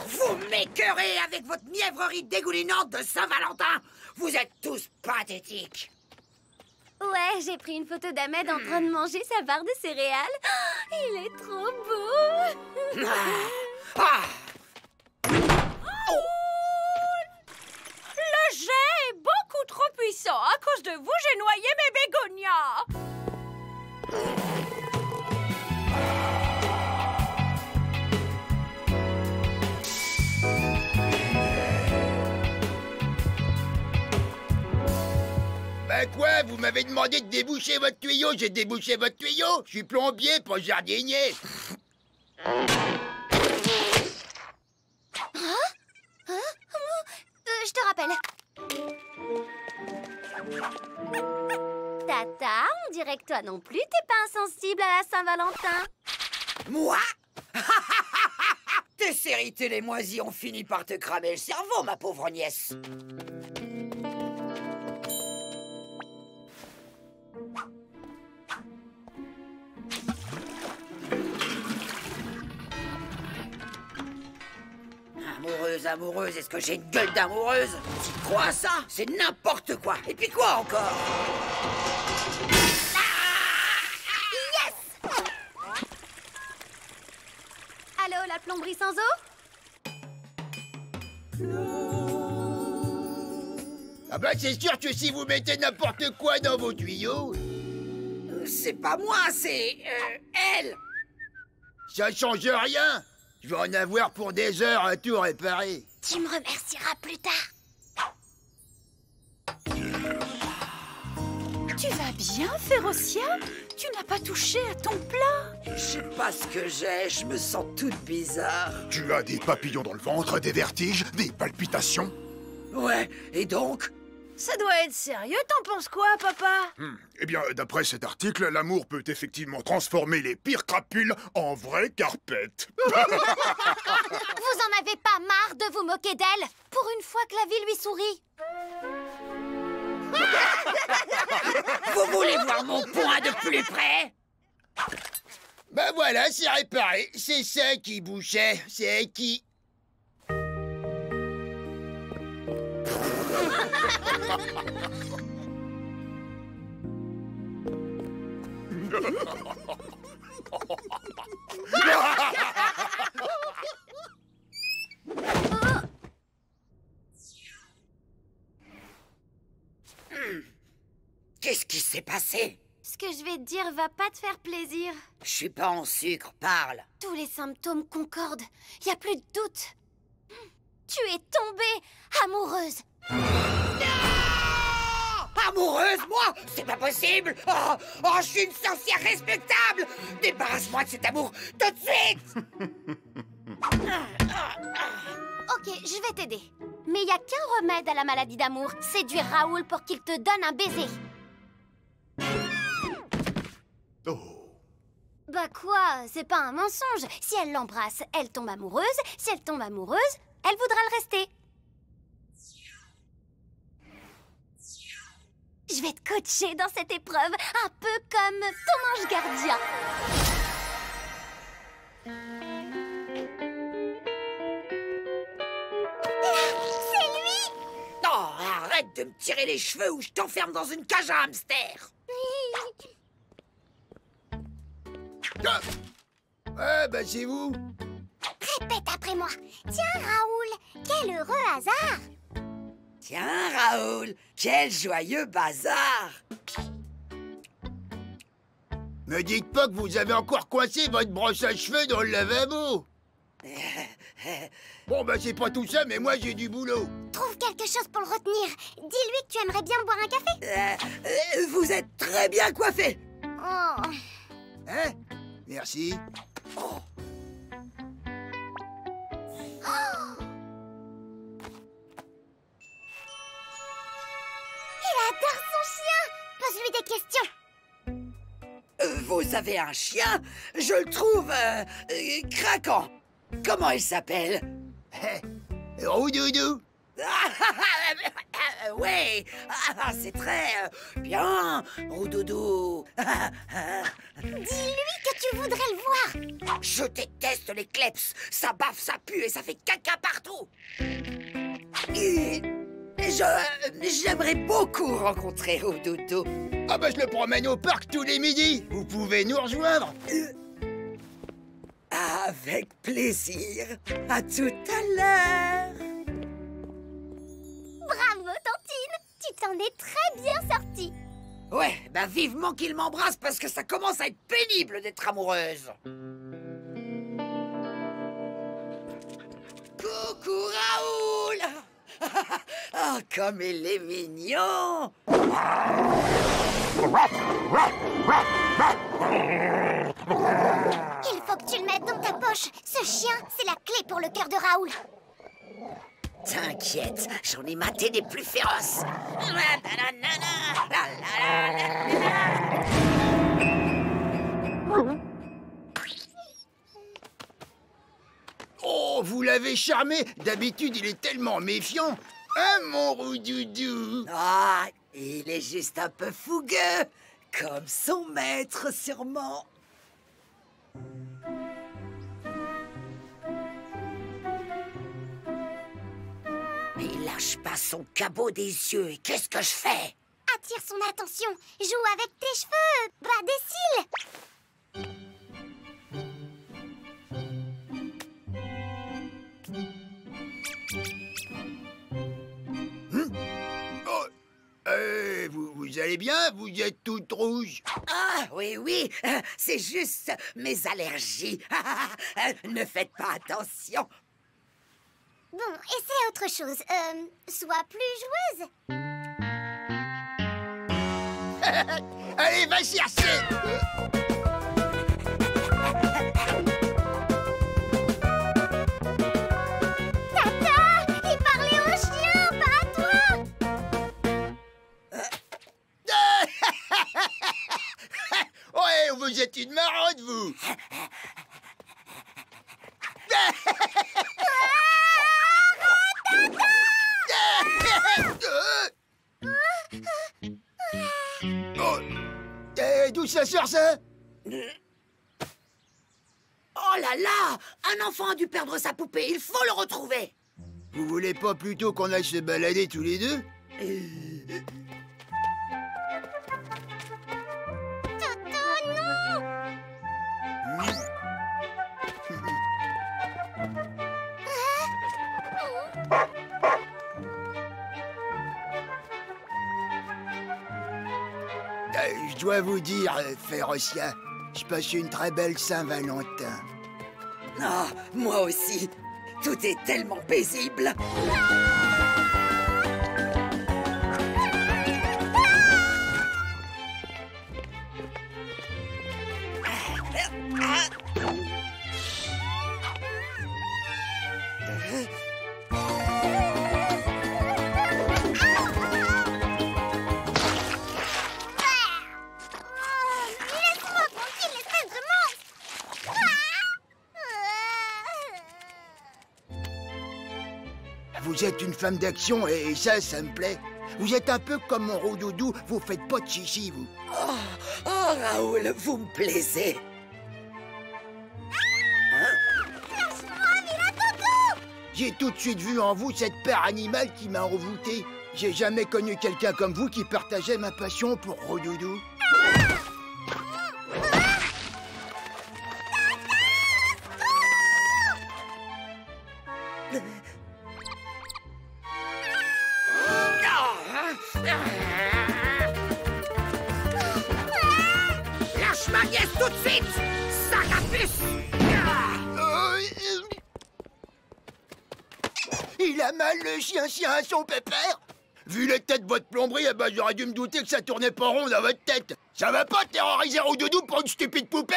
Vous m'écœurez avec votre mièvrerie dégoulinante de Saint-Valentin. Vous êtes tous pathétiques. Ouais, j'ai pris une photo d'Ahmed en train de manger sa barre de céréales. Oh, il est trop beau. Le jet est beaucoup trop puissant. À cause de vous, j'ai noyé mes bégonias. Ben quoi, vous m'avez demandé de déboucher votre tuyau, j'ai débouché votre tuyau. Je suis plombier, pas jardinier. Je te rappelle. Tata, on dirait que toi non plus, t'es pas insensible à la Saint-Valentin. Moi? Tes séries télé moisies ont fini par te cramer le cerveau, ma pauvre nièce. Amoureuse, est-ce que j'ai une gueule d'amoureuse? Tu crois à ça? C'est n'importe quoi. Et puis quoi encore? Yes! Allô, la plomberie sans eau? Ah ben c'est sûr que si vous mettez n'importe quoi dans vos tuyaux... C'est pas moi, c'est... elle. Ça change rien. Je vais en avoir pour des heures à tout réparer. Tu me remercieras plus tard. Tu vas bien, Férocia? Tu n'as pas touché à ton plat? Je sais pas ce que j'ai, je me sens toute bizarre. Tu as des papillons dans le ventre, des vertiges, des palpitations? Ouais, et donc? Ça doit être sérieux, t'en penses quoi, papa? Eh bien, d'après cet article, l'amour peut effectivement transformer les pires crapules en vraies carpettes. Vous en avez pas marre de vous moquer d'elle? Pour une fois que la vie lui sourit. Vous voulez voir mon point de plus près? Ben voilà, c'est réparé. C'est ça qui bouchait. C'est qui... Qu'est-ce qui s'est passé? Ce que je vais te dire va pas te faire plaisir. Je suis pas en sucre, parle. Tous les symptômes concordent. Y a plus de doute. Tu es tombée amoureuse. Non! Amoureuse, moi? C'est pas possible! Oh, je suis une sorcière respectable! Débarrasse-moi de cet amour tout de suite! Ok, je vais t'aider. Mais y a qu'un remède à la maladie d'amour. Séduire Raoul pour qu'il te donne un baiser. Oh. Bah quoi? C'est pas un mensonge. Si elle l'embrasse, elle tombe amoureuse. Si elle tombe amoureuse, elle voudra le rester. Je vais te coacher dans cette épreuve, un peu comme ton ange gardien. C'est lui! Oh, arrête de me tirer les cheveux ou je t'enferme dans une cage à hamster! Ah ouais, ben c'est vous. Répète après moi. Tiens, Raoul, quel heureux hasard! Tiens, Raoul, quel joyeux bazar! Me dites pas que vous avez encore coincé votre brosse à cheveux dans le lavabo. Bon, ben c'est pas tout ça, mais moi j'ai du boulot. Trouve quelque chose pour le retenir. Dis-lui que tu aimerais bien boire un café. Vous êtes très bien coiffé. Oh. Hein? Merci. Oh. Il adore son chien. Pose-lui des questions. Vous avez un chien? Je le trouve craquant. Comment il s'appelle? Roudoudou. Ouais, c'est très bien, Roudoudou. Dis-lui que tu voudrais le voir. Je déteste les kleps. Ça baffe, ça pue et ça fait caca partout. Et j'aimerais beaucoup rencontrer Roudoudou. Ah bah je le promène au parc tous les midis. Vous pouvez nous rejoindre. Avec plaisir. À tout à l'heure. Bravo, Tantine. Tu t'en es très bien sortie. Ouais, bah vivement qu'il m'embrasse parce que ça commence à être pénible d'être amoureuse. Coucou Raoul. Oh, comme il est mignon. Il faut que tu le mettes dans ta poche. Ce chien, c'est la clé pour le cœur de Raoul. T'inquiète, j'en ai maté des plus féroces. Oh, vous l'avez charmé. D'habitude, il est tellement méfiant. Hein, mon Roudoudou? Ah, il est juste un peu fougueux, comme son maître sûrement. Il lâche pas son cabot des yeux. Et qu'est-ce que je fais? Attire son attention. Joue avec tes cheveux. Bas des cils. Oh, vous allez bien? Vous êtes toute rouge. Ah, oui, oui, c'est juste mes allergies. Ne faites pas attention. Bon, essaie autre chose. Sois plus joueuse. Allez, va chercher. Tata, il parlait au chien, pas à toi. Ouais, vous êtes une maraude, vous. Oh, d'où ça sort, ça? Oh là là, un enfant a dû perdre sa poupée, il faut le retrouver. Vous voulez pas plutôt qu'on aille se balader tous les deux? Toto, non. Je dois vous dire, Férocia, je passe une très belle Saint-Valentin. Ah, moi aussi. Tout est tellement paisible. Laisse-moi tranquille, espèce de monstre. Vous êtes une femme d'action et ça me plaît. Vous êtes un peu comme mon Roudoudou, vous faites pas de chichi, vous. Oh, Raoul, vous me plaisez. J'ai tout de suite vu en vous cette paire animale qui m'a envoûté. J'ai jamais connu quelqu'un comme vous qui partageait ma passion pour Roudoudou. Lâche ma nièce tout de suite, Sarapus. Il a mal le chien à son pépère. Vu les têtes de votre plomberie, eh ben, j'aurais dû me douter que ça tournait pas rond dans votre tête. Ça va pas terroriser Roudoudou pour une stupide poupée?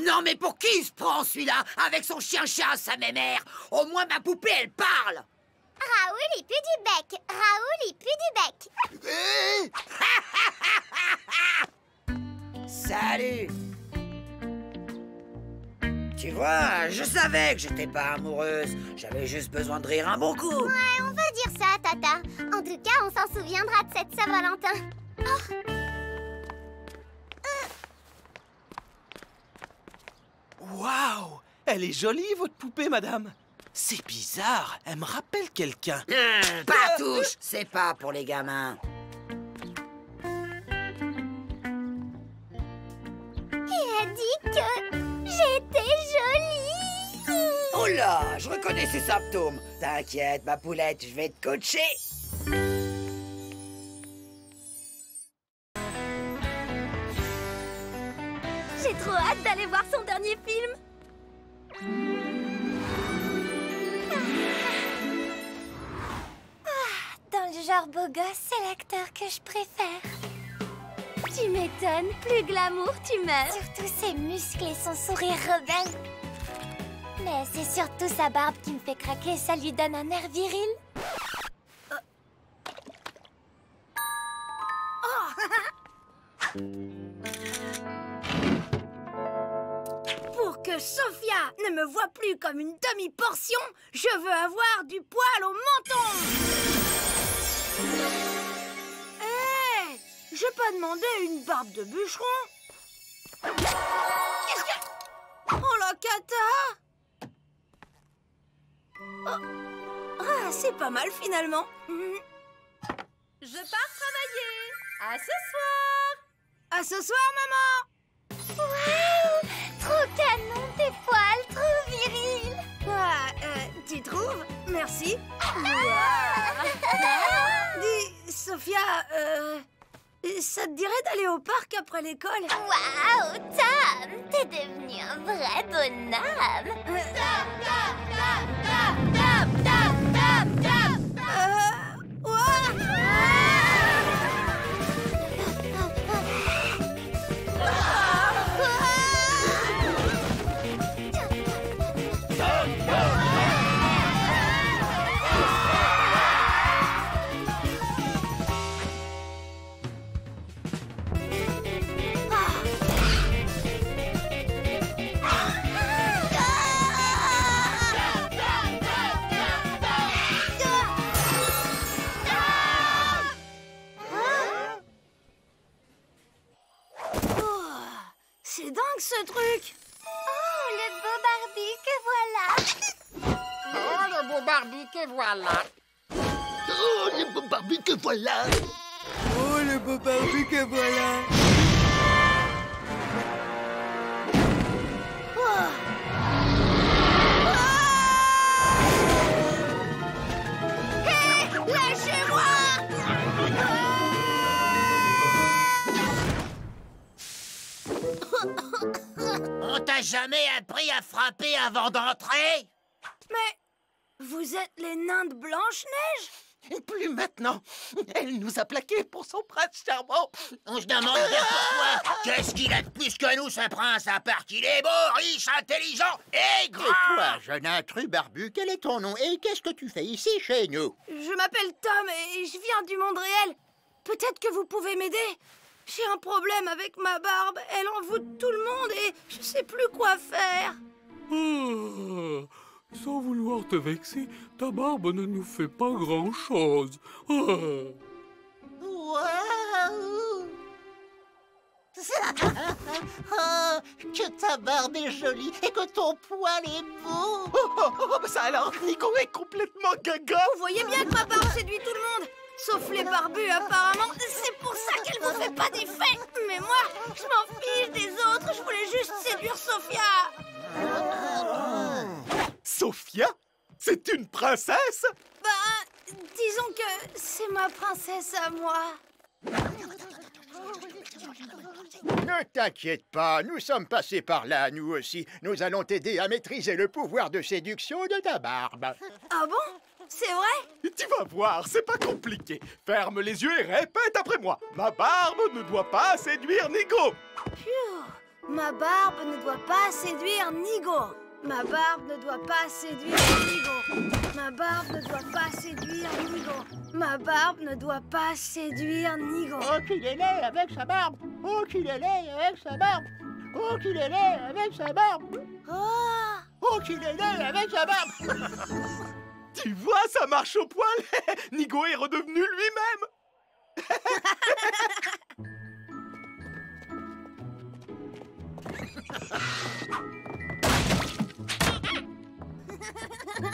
Non, mais pour qui il se prend celui-là? Avec son chien à sa mémère. Au moins ma poupée, elle parle. Raoul, il pue du bec. Raoul, il pue du bec. Eh, Salut. Tu vois, je savais que j'étais pas amoureuse. J'avais juste besoin de rire un bon coup. Ouais, on va dire ça. tout cas, on s'en souviendra de cette Saint-Valentin. Waouh! Elle est jolie, votre poupée, madame. C'est bizarre, elle me rappelle quelqu'un. Pas touche, c'est pas pour les gamins. Il a dit que j'étais jolie. Oh là, je reconnais ces symptômes. T'inquiète, ma poulette, je vais te coacher. J'ai trop hâte d'aller voir son dernier film. Dans le genre beau gosse, c'est l'acteur que je préfère. Tu m'étonnes, plus glamour, tu meurs. Surtout ses muscles et son sourire rebelle. Mais c'est surtout sa barbe qui me fait craquer, ça lui donne un air viril. Pour que Sophia ne me voie plus comme une demi-portion, je veux avoir du poil au menton. Hé, j'ai pas demandé une barbe de bûcheron. Qu'est-ce que... Oh la cata! Oh. Ah, c'est pas mal finalement. Je pars travailler. À ce soir. À ce soir, maman. Waouh! Trop canon, tes poils, trop viril. Ah, tu trouves? Merci. Dis, Sophia, ça te dirait d'aller au parc après l'école? Waouh, Tom, t'es devenu un vrai bonhomme. C'est dingue ce truc! Oh, le beau Barbie que voilà! Oh, le beau Barbie que voilà! Oh, le beau Barbie que voilà! Oh, le beau Barbie que voilà! Lâchez-moi! On t'a jamais appris à frapper avant d'entrer? Mais vous êtes les nains de Blanche-Neige? Plus maintenant. Elle nous a plaqués pour son prince charmant. On se demande bien pourquoi. Qu'est-ce qu'il a de plus que nous, ce prince, à part qu'il est beau, riche, intelligent et grand? Et toi, jeune intrus barbu, quel est ton nom et qu'est-ce que tu fais ici chez nous? Je m'appelle Tom et je viens du monde réel. Peut-être que vous pouvez m'aider. J'ai un problème avec ma barbe. Elle envoûte tout le monde et je sais plus quoi faire. Ah, sans vouloir te vexer, ta barbe ne nous fait pas grand-chose. Ah. Waouh! Oh, que ta barbe est jolie et que ton poil est beau! Ça alors, Nico est complètement gaga. Vous voyez bien que ma barbe séduit tout le monde. Sauf les barbus, apparemment. C'est pour ça qu'elle vous fait pas d'effet. Mais moi, je m'en fiche des autres. Je voulais juste séduire Sophia. Sophia? C'est une princesse? Ben, disons que c'est ma princesse à moi. Ne t'inquiète pas, nous sommes passés par là, nous aussi. Nous allons t'aider à maîtriser le pouvoir de séduction de ta barbe. Ah bon? C'est vrai? Tu vas voir, c'est pas compliqué. Ferme les yeux et répète après moi. Ma barbe ne doit pas séduire Nigo. Phew. Ma barbe ne doit pas séduire Nigo. Ma barbe ne doit pas séduire Nigo. Ma barbe ne doit pas séduire Nigo. Ma barbe ne doit pas séduire Nigo. Oh, qu'il est laid avec sa barbe! Oh, qu'il est laid avec sa barbe! Oh, qu'il est laid avec sa barbe! Oh! Oh, qu'il est laid avec sa barbe! Tu vois, ça marche au poil. Nigo est redevenu lui-même.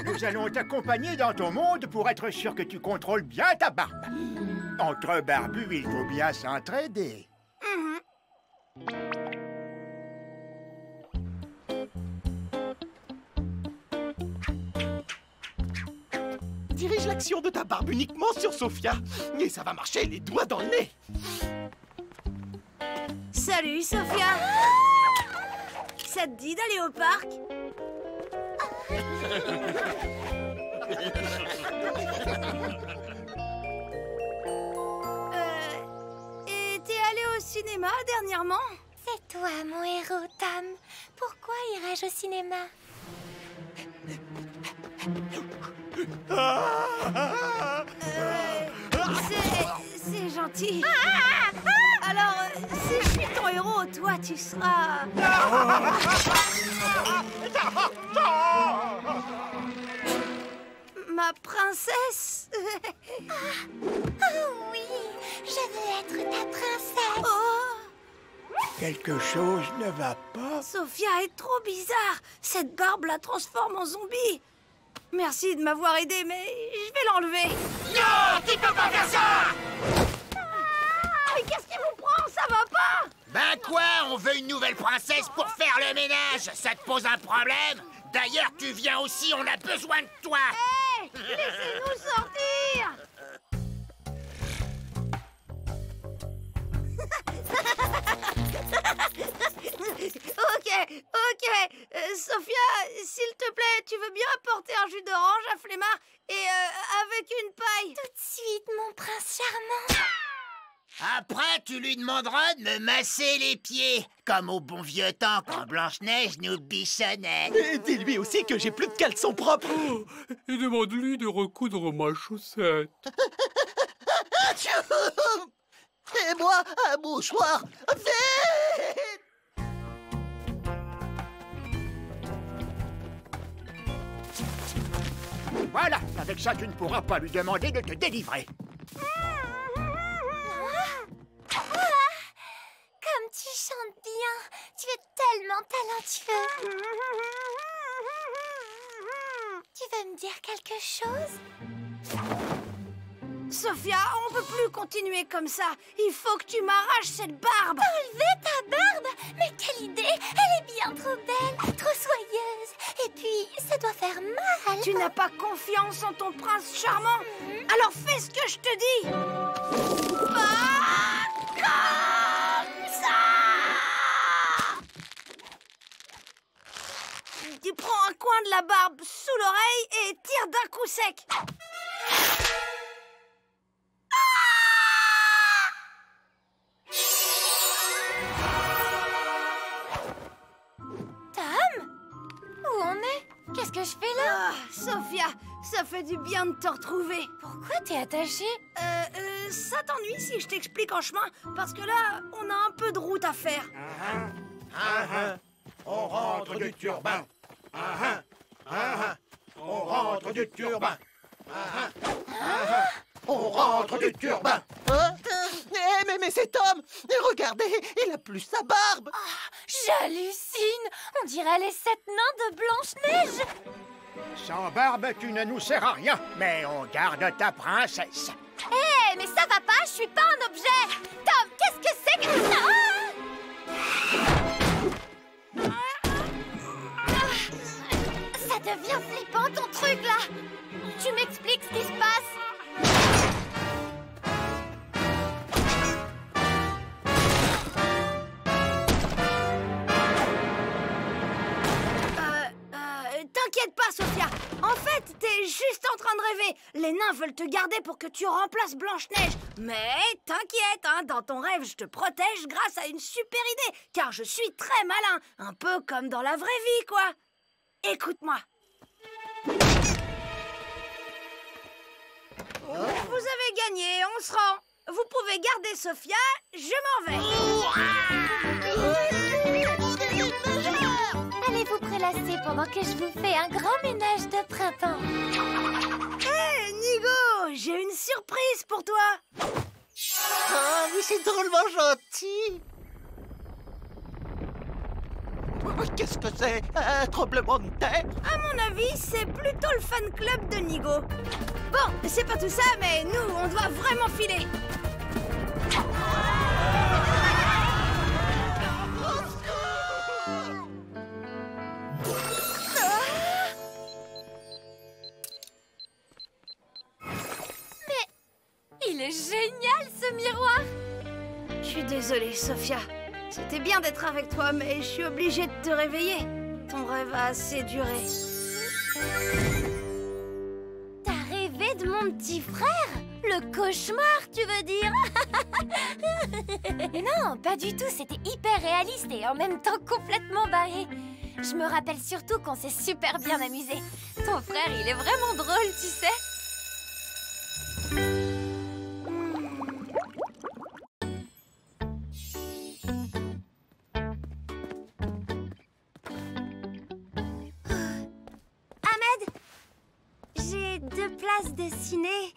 Nous allons t'accompagner dans ton monde pour être sûr que tu contrôles bien ta barbe. Entre barbus, il faut bien s'entraider. Dirige l'action de ta barbe uniquement sur Sophia. Et ça va marcher les doigts dans le nez. Salut, Sophia. Ça te dit d'aller au parc? Et t'es allé au cinéma dernièrement? C'est toi, mon héros, Tom. Pourquoi irais-je au cinéma? C'est gentil. Alors, si je suis ton héros, toi, tu seras... ma princesse. Oh oui, je veux être ta princesse. Oh, Quelque chose ne va pas. Sophia est trop bizarre. Cette barbe la transforme en zombie. Merci de m'avoir aidé, mais je vais l'enlever. Non, tu peux pas faire ça! Mais qu'est-ce qui vous prend? Ça va pas? Ben quoi, on veut une nouvelle princesse pour faire le ménage. Ça te pose un problème? D'ailleurs, tu viens aussi, on a besoin de toi. Hé, laissez-nous sortir. Ok. Sophia, s'il te plaît, tu veux bien apporter un jus d'orange à Flemmard et avec une paille? Tout de suite, mon prince charmant. Après, tu lui demanderas de me masser les pieds, comme au bon vieux temps quand Blanche-Neige nous bichonnait. Et dis-lui aussi que j'ai plus de caleçon propre. Oh, et demande-lui de recoudre ma chaussette. Et moi, un mouchoir. Vite! Voilà, avec ça, tu ne pourras pas lui demander de te délivrer. Comme tu chantes bien, tu es tellement talentueux. Tu veux me dire quelque chose? Sophia, on peut plus continuer comme ça. Il faut que tu m'arraches cette barbe. Enlever ta barbe? Mais quelle idée! Elle est bien trop belle, trop soyeuse. Et puis, ça doit faire mal. Tu n'as pas confiance en ton prince charmant? Alors fais ce que je te dis. Pas comme ça. Tu prends un coin de la barbe sous l'oreille et tire d'un coup sec. Qu'est-ce que je fais là? Sophia, ça fait du bien de te retrouver. Pourquoi t'es attachée? Ça t'ennuie si je t'explique en chemin? Parce que là, on a un peu de route à faire. On rentre du turbin. On rentre du turbin. On rentre du turbin. Mais c'est Tom. Et regardez, il a plus sa barbe. J'hallucine. On dirait les 7 nains de Blanche-Neige. Sans barbe, tu ne nous sers à rien, mais on garde ta princesse. Hé, mais ça va pas, je suis pas un objet. Tom, qu'est-ce que c'est que ça? Ça devient flippant ton truc là. Tu m'expliques ce qui se passe? T'inquiète pas, Sophia. En fait, t'es juste en train de rêver. Les nains veulent te garder pour que tu remplaces Blanche-Neige. Mais t'inquiète, hein, dans ton rêve, je te protège grâce à une super idée. Car je suis très malin. Un peu comme dans la vraie vie, quoi. Écoute-moi. Vous avez gagné, on se rend. Vous pouvez garder Sophia, je m'en vais. Allez vous prélasser pour pendant que je vous fais un grand ménage de printemps. Hé, Nigo, j'ai une surprise pour toi. Ah, mais c'est drôlement gentil. Qu'est-ce que c'est? Un tremblement de terre? À mon avis, c'est plutôt le fan club de Nigo. Bon, c'est pas tout ça, mais nous, on doit vraiment filer. Il est génial, ce miroir! Je suis désolée, Sophia. C'était bien d'être avec toi, mais je suis obligée de te réveiller. Ton rêve a assez duré. T'as rêvé de mon petit frère? Le cauchemar, tu veux dire? Non, pas du tout. C'était hyper réaliste et en même temps complètement barré. Je me rappelle surtout qu'on s'est super bien amusé. Ton frère, il est vraiment drôle, tu sais. J'ai 2 places de ciné.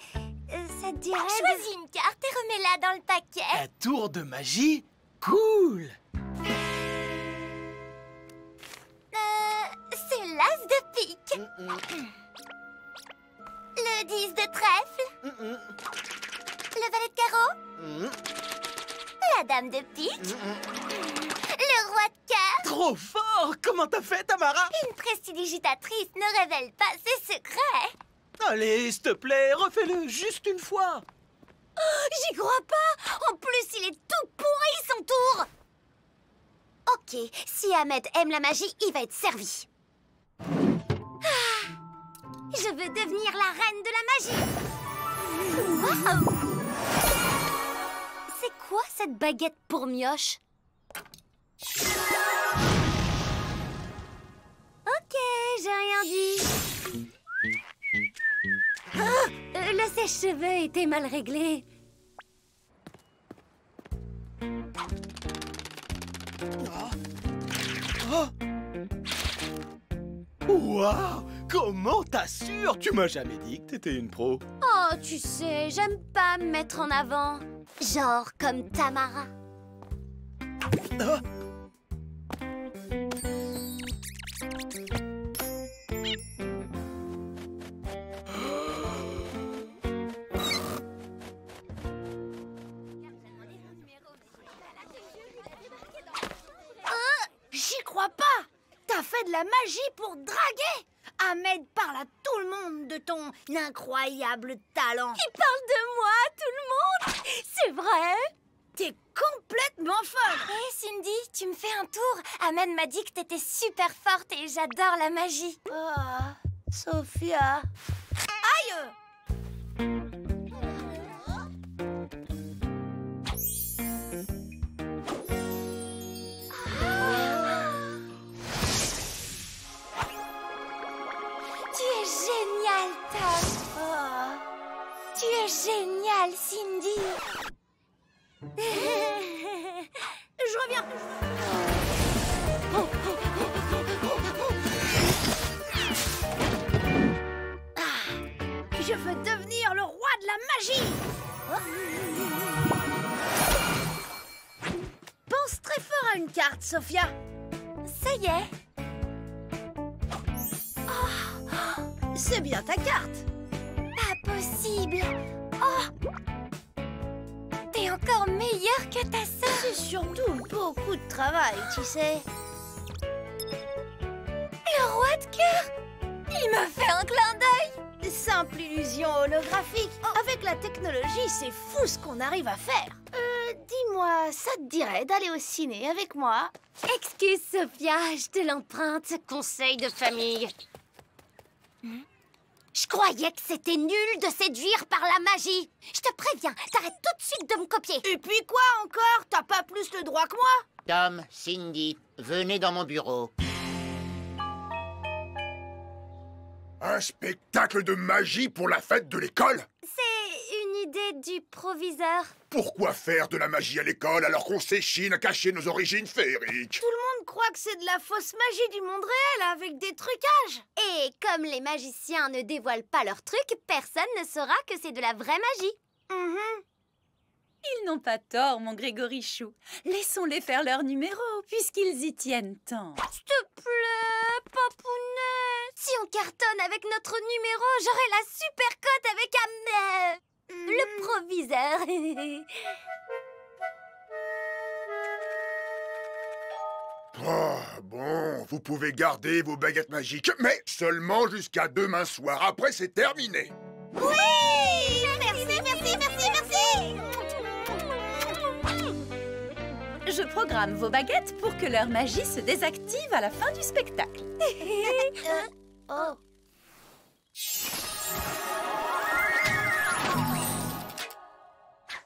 Ça te dirait Choisis une carte et remets-la dans le paquet. Un tour de magie? Cool! C'est l'as de pique. Le 10 de trèfle. Le valet de carreau. La dame de pique. Le roi de cœur. Trop fort! Comment t'as fait, Tamara? Une prestidigitatrice ne révèle pas ses secrets. Allez, s'il te plaît, refais-le juste une fois. Oh, j'y crois pas. En plus, il est tout pourri son tour. Ok, si Ahmed aime la magie, il va être servi. Je veux devenir la reine de la magie. Waouh! C'est quoi cette baguette pour mioche? Ok, j'ai rien dit. Le sèche-cheveux était mal réglé. Waouh! Comment t'assures? Tu m'as jamais dit que t'étais une pro. Oh, tu sais, j'aime pas me mettre en avant. Genre comme Tamara. Ah. J'y crois pas. T'as fait de la magie pour draguer. Ahmed parle à tout le monde de ton incroyable talent. Il parle de moi, tout le monde. C'est vrai? T'es complètement folle. Hé, Cindy, tu me fais un tour. Ahmed m'a dit que t'étais super forte et j'adore la magie. Ah, Sophia. Aïe! Tu es génial, Tom. Tu es génial, Cindy. Je reviens. Je veux devenir le roi de la magie. Pense très fort à une carte, Sophia. Ça y est. C'est bien ta carte. Pas possible. Oh, t'es encore meilleure que ta sœur. C'est surtout beaucoup de travail, tu sais. Le roi de cœur. Il m'a fait un clin d'œil. Simple illusion holographique. Avec la technologie, c'est fou ce qu'on arrive à faire. Dis-moi, ça te dirait d'aller au ciné avec moi? Excuse, Sophia, je te l'emprunte. Conseil de famille. Je croyais que c'était nul de séduire par la magie. Je te préviens, t'arrêtes tout de suite de me copier. Et puis quoi encore? T'as pas plus le droit que moi? Tom, Cindy, venez dans mon bureau. Un spectacle de magie pour la fête de l'école? C'est une l'idée du proviseur. Pourquoi faire de la magie à l'école alors qu'on s'échine à cacher nos origines féeriques? Tout le monde croit que c'est de la fausse magie du monde réel avec des trucages. Et comme les magiciens ne dévoilent pas leurs trucs, personne ne saura que c'est de la vraie magie. Ils n'ont pas tort, mon Grégorichou. Laissons-les faire leur numéro, puisqu'ils y tiennent tant. S'il te plaît, papounet. Si on cartonne avec notre numéro, j'aurai la super cote avec le proviseur. Oh, bon, vous pouvez garder vos baguettes magiques, mais seulement jusqu'à demain soir. Après, c'est terminé. Oui! Merci, merci, merci, merci! Je programme vos baguettes pour que leur magie se désactive à la fin du spectacle. Oh.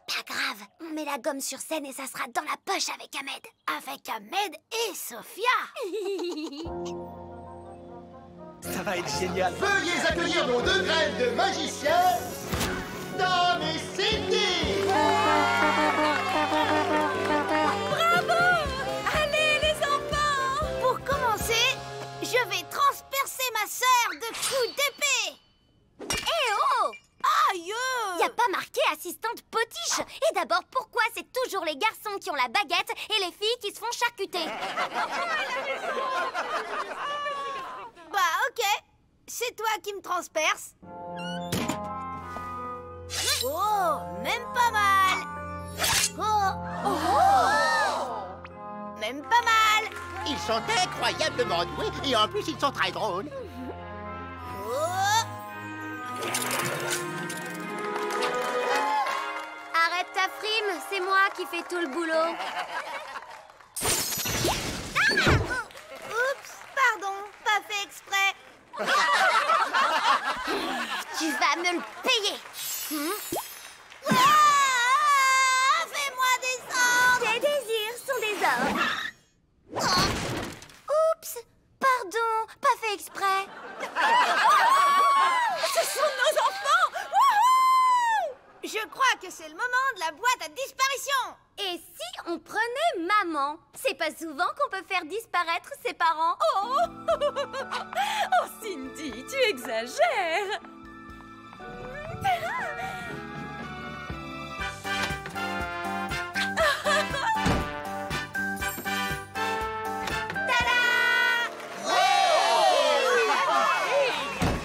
Pas grave, on met la gomme sur scène et ça sera dans la poche avec Ahmed. Avec Ahmed et Sophia. Ça va être génial. Veuillez accueillir nos deux graines de magiciens, Tom et Cindy. Bravo! Allez, les enfants! Pour commencer, je vais transpercer ma sœur de coups d'épée. Eh oh! Aïe! Y a pas marqué assistante potiche. Et d'abord, pourquoi c'est toujours les garçons qui ont la baguette et les filles qui se font charcuter? Bah ok, c'est toi qui me transperce. Oh, même pas mal. Même pas mal. Ils sont incroyablement doués et en plus ils sont très drôles. Arrête ta frime, c'est moi qui fais tout le boulot. Oups, pardon, pas fait exprès. Tu vas me le payer. Fais-moi descendre. Tes désirs sont des ordres. Oups, pardon, pas fait exprès. Ce sont nos enfants! Je crois que c'est le moment de la boîte à disparition. Et si on prenait maman? C'est pas souvent qu'on peut faire disparaître ses parents. Oh! Oh, Cindy, tu exagères!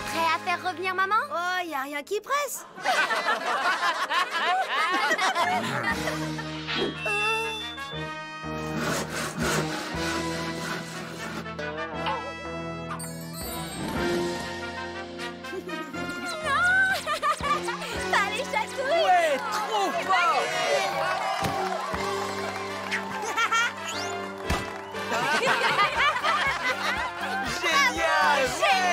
Prêt à faire revenir maman? Oh, y a rien qui presse. Pas les chatouilles! Ouais, trop fort! Génial! Génial!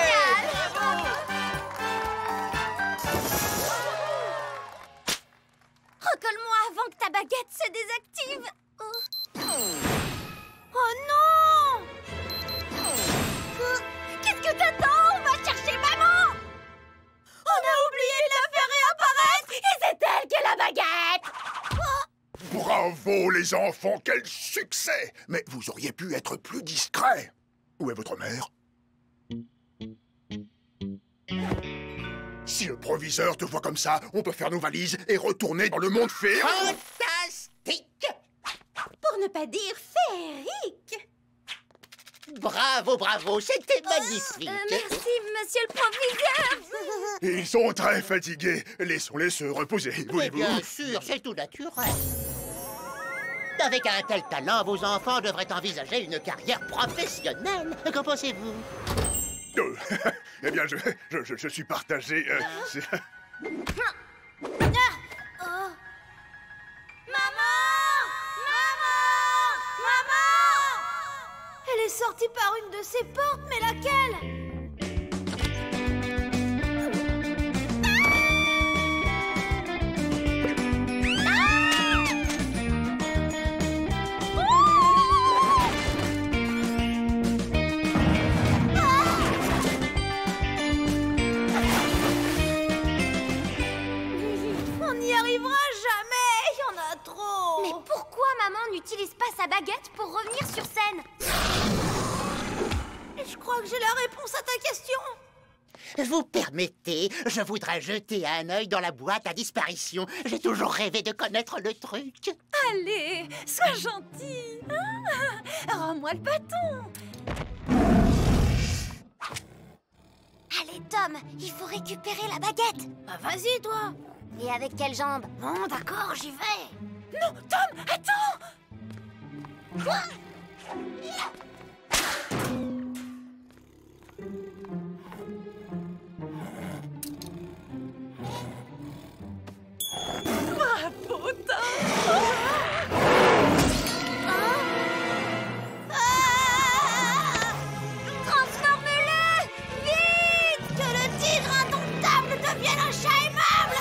Recolle-moi avant que ta baguette se désactive. Oh non! Qu'est-ce que t'attends? On va chercher maman! On a oublié de la faire réapparaître. Et c'est elle qui a la baguette! Bravo, les enfants, quel succès! Mais vous auriez pu être plus discret. Où est votre mère? Si le proviseur te voit comme ça, on peut faire nos valises et retourner dans le monde féerique. Fantastique! Pour ne pas dire féerique. Bravo, bravo, c'était magnifique. Merci, monsieur le proviseur. Ils sont très fatigués. Laissons-les se reposer, Mais voulez-vous? bien sûr, c'est tout naturel. Avec un tel talent, vos enfants devraient envisager une carrière professionnelle. Qu'en pensez-vous? Eh bien, je suis partagé. Maman! Elle est sortie par une de ces portes, mais laquelle? On n'y arrive revenir sur scène? Je crois que j'ai la réponse à ta question. Vous permettez, je voudrais jeter un œil dans la boîte à disparition. J'ai toujours rêvé de connaître le truc. Allez, sois gentil. Rends-moi le bâton. Allez, Tom, il faut récupérer la baguette. Bah vas-y, toi. Et avec quelle jambe? Bon, d'accord, j'y vais. Non, Tom, attends. Bravo, Tom. Transforme-le! Vite! Que le tigre indomptable devienne un chat aimable.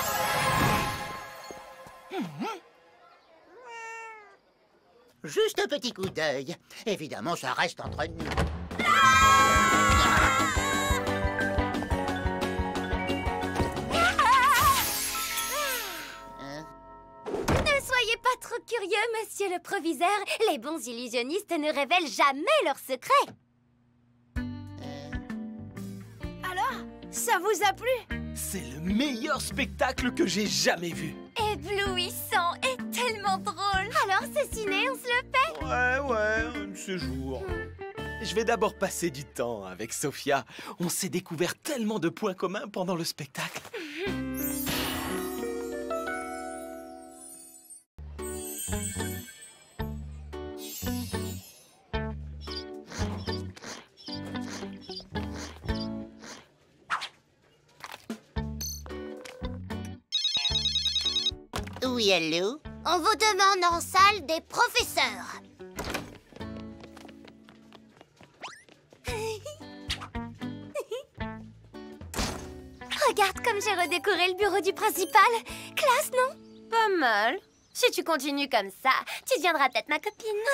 Juste un petit coup d'œil. Évidemment, ça reste entre nous. Ne soyez pas trop curieux, monsieur le proviseur. Les bons illusionnistes ne révèlent jamais leurs secrets. Alors, ça vous a plu? C'est le meilleur spectacle que j'ai jamais vu. Éblouissant et tellement drôle. Alors, c'est ciné, on se le fait? Ouais, un de ces jours. Je vais d'abord passer du temps avec Sophia. On s'est découvert tellement de points communs pendant le spectacle. Oui, allô? On vous demande en salle des professeurs. Regarde comme j'ai redécoré le bureau du principal. Classe, non? Pas mal. Si tu continues comme ça, tu deviendras peut-être ma copine.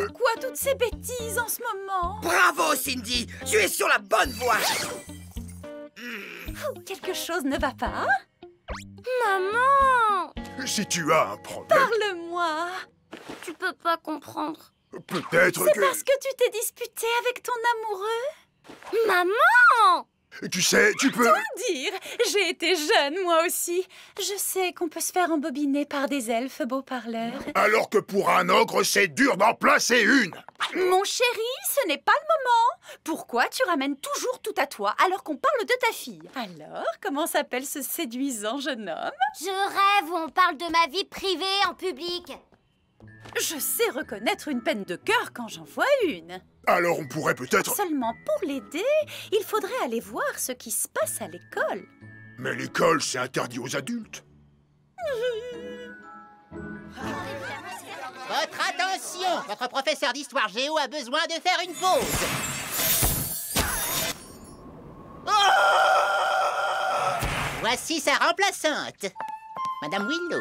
Pourquoi toutes ces bêtises en ce moment? Bravo, Cindy! Tu es sur la bonne voie! Quelque chose ne va pas? Maman! Si tu as un problème, Parle-moi. Tu peux pas comprendre. peut-être C'est que... parce que tu t'es disputé avec ton amoureux? Maman! Tu sais, tu peux... Tout dire, j'ai été jeune moi aussi. Je sais qu'on peut se faire embobiner par des elfes beaux parleurs. Alors que pour un ogre, c'est dur d'en placer une. Mon chéri, ce n'est pas le moment. Pourquoi tu ramènes toujours tout à toi alors qu'on parle de ta fille? Alors, comment s'appelle ce séduisant jeune homme? Je rêve où on parle de ma vie privée en public. Je sais reconnaître une peine de cœur quand j'en vois une. Alors on pourrait peut-être... Seulement pour l'aider, il faudrait aller voir ce qui se passe à l'école. Mais l'école, c'est interdit aux adultes. Votre attention! Votre professeur d'histoire géo a besoin de faire une pause. Voici sa remplaçante, Madame Willow.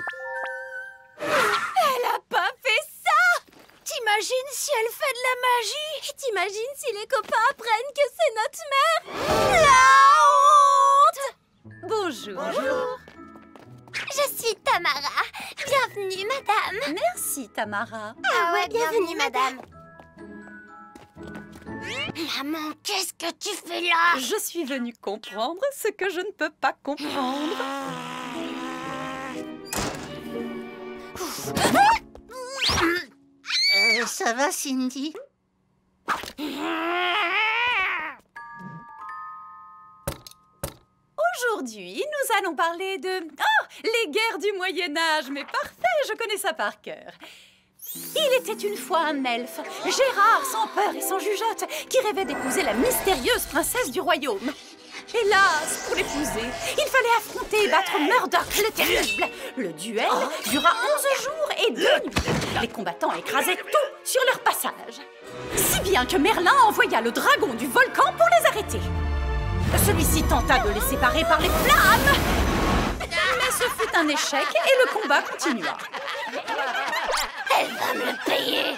Elle a pas fait ça! T'imagines si elle fait de la magie? Et t'imagines si les copains apprennent que c'est notre mère? La honte! Bonjour. Bonjour. Je suis Tamara. Bienvenue, madame. Merci, Tamara. Ah ouais, bienvenue, madame. Maman, qu'est-ce que tu fais là? Je suis venue comprendre ce que je ne peux pas comprendre. Ça va, Cindy? Aujourd'hui, nous allons parler de... Oh, les guerres du Moyen-Âge, mais parfait, je connais ça par cœur. Il était une fois un elfe, Gérard, sans peur et sans jugeote, qui rêvait d'épouser la mystérieuse princesse du royaume. Hélas, pour l'épouser, il fallait affronter et battre Murdoch le terrible. Le duel dura 11 jours et 2 nuits. Les combattants écrasaient tout sur leur passage. Si bien que Merlin envoya le dragon du volcan pour les arrêter. Celui-ci tenta de les séparer par les flammes. Mais ce fut un échec et le combat continua. Elle va me le payer.